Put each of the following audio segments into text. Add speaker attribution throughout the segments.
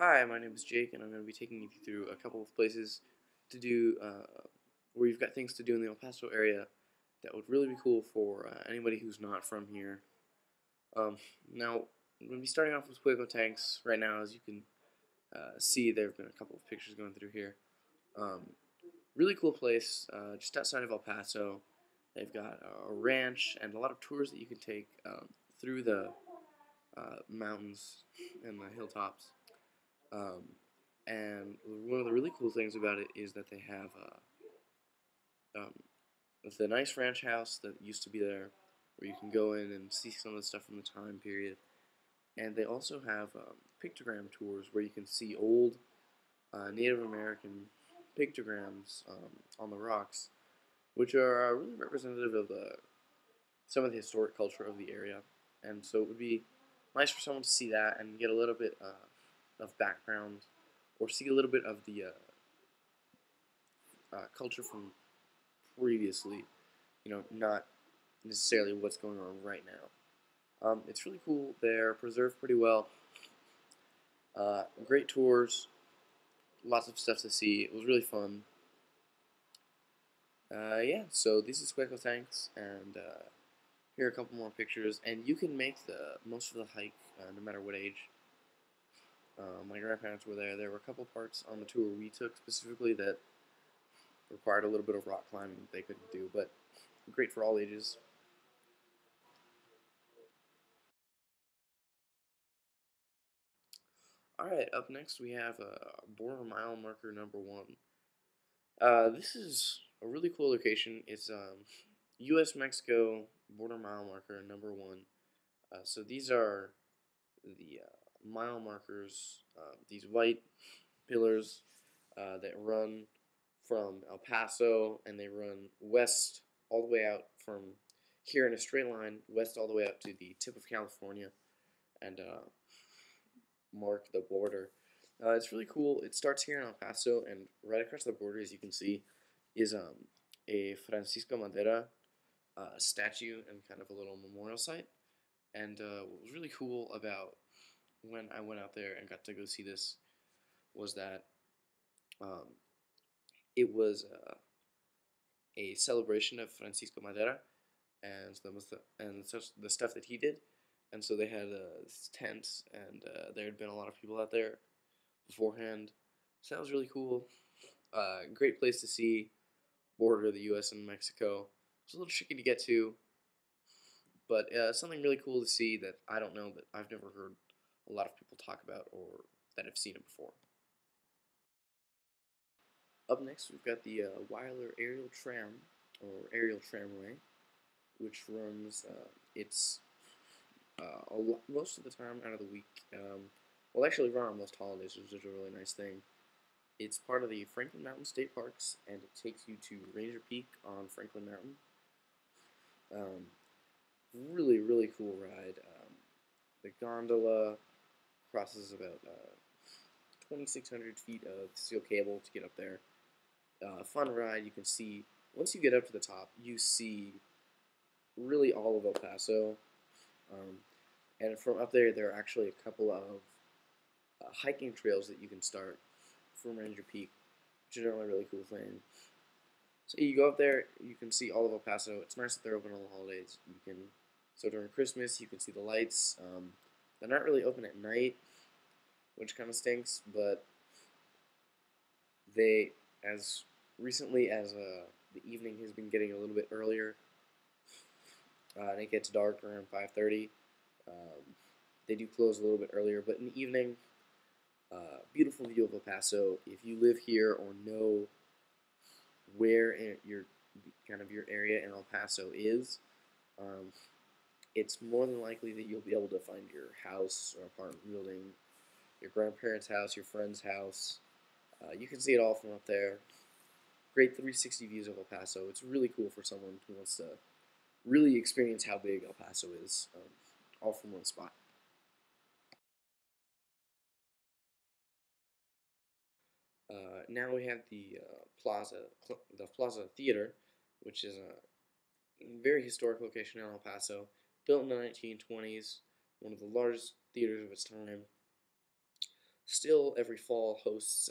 Speaker 1: Hi, my name is Jake, and I'm going to be taking you through a couple of places to do, where you've got things to do in the El Paso area that would really be cool for anybody who's not from here. Now, I'm going to be starting off with Fuego Tanks right now. As you can see, there have been a couple of pictures going through here. Really cool place, just outside of El Paso. They've got a ranch and a lot of tours that you can take through the mountains and the hilltops. And one of the really cool things about it is that they have um, the nice ranch house that used to be there, where you can go in and see some of the stuff from the time period. And they also have pictogram tours where you can see old Native American pictograms on the rocks, which are really representative of some of the historic culture of the area. And so it would be nice for someone to see that and get a little bit of background, or see a little bit of the culture from previously, not necessarily what's going on right now. It's really cool. They're preserved pretty well. Great tours, lots of stuff to see. It was really fun. Yeah, so this is Fuego Tanks, and here are a couple more pictures. And you can make the most of the hike no matter what age. My grandparents were there. There were a couple parts on the tour we took specifically that required a little bit of rock climbing that they couldn't do, but great for all ages. Alright, up next we have border mile marker #1. This is a really cool location. It's U.S.-Mexico border mile marker #1. So these are the mile markers, these white pillars that run from El Paso, and they run west all the way out from here in a straight line, west all the way up to the tip of California, and mark the border. It's really cool. It starts here in El Paso, and right across the border, as you can see, is a Francisco Madera statue and kind of a little memorial site. And what was really cool about when I went out there and got to go see this was that um, it was a celebration of Francisco Madera and the stuff that he did. And so they had tents, and there had been a lot of people out there beforehand. So that was really cool. Great place to see, border of the U.S. and Mexico. It's a little tricky to get to, but something really cool to see that I don't know, that I've never heard a lot of people talk about, or that have seen it before. Up next, we've got the Weiler Aerial Tram, or Aerial Tramway, which runs, it's most of the time out of the week. Well, actually run on most holidays, which is a really nice thing. It's part of the Franklin Mountain State Parks, and it takes you to Ranger Peak on Franklin Mountain. Really, really cool ride. The gondola crosses about 2,600 feet of steel cable to get up there. Fun ride. You can see, once you get up to the top, you see really all of El Paso. And from up there, there are actually a couple of hiking trails that you can start from Ranger Peak, which is a really cool thing. So you go up there, you can see all of El Paso. It's nice that they're open on the holidays. So during Christmas, you can see the lights. They're not really open at night, which kind of stinks, but they, as recently as the evening has been getting a little bit earlier, and it gets dark around 5:30. They do close a little bit earlier, but in the evening, beautiful view of El Paso. If you live here or know where your area in El Paso is, it's more than likely that you'll be able to find your house or apartment building, your grandparents' house, your friend's house. You can see it all from up there. Great 360 views of El Paso. It's really cool for someone who wants to really experience how big El Paso is, all from one spot. Now we have the Plaza Theater, which is a very historic location in El Paso, built in the 1920s, one of the largest theaters of its time. still every fall hosts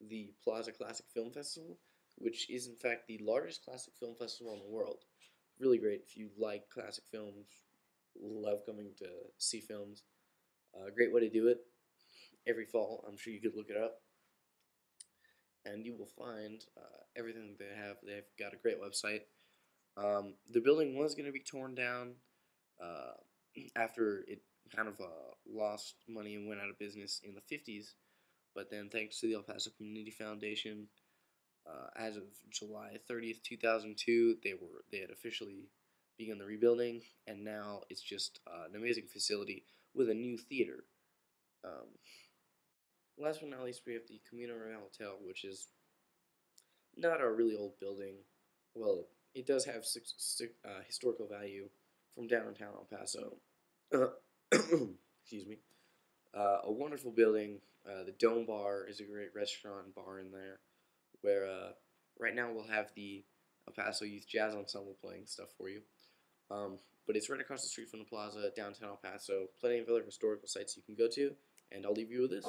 Speaker 1: the Plaza Classic Film Festival, which is in fact the largest classic film festival in the world. Really great if you like classic films, love coming to see films. Great way to do it. Every fall, I'm sure you could look it up, and you will find everything they have. They've got a great website. The building was going to be torn down after it kind of lost money and went out of business in the 50s, but then thanks to the El Paso Community Foundation, as of July 30th, 2002, they had officially begun the rebuilding, and now it's just an amazing facility with a new theater. Last but not least, we have the Camino Real Hotel, which is not a really old building. Well, it does have historical value from downtown El Paso. Excuse me. A wonderful building. The Dome Bar is a great restaurant and bar in there, where right now we'll have the El Paso Youth Jazz Ensemble playing stuff for you. But it's right across the street from the plaza, downtown El Paso. Plenty of other historical sites you can go to, and I'll leave you with this.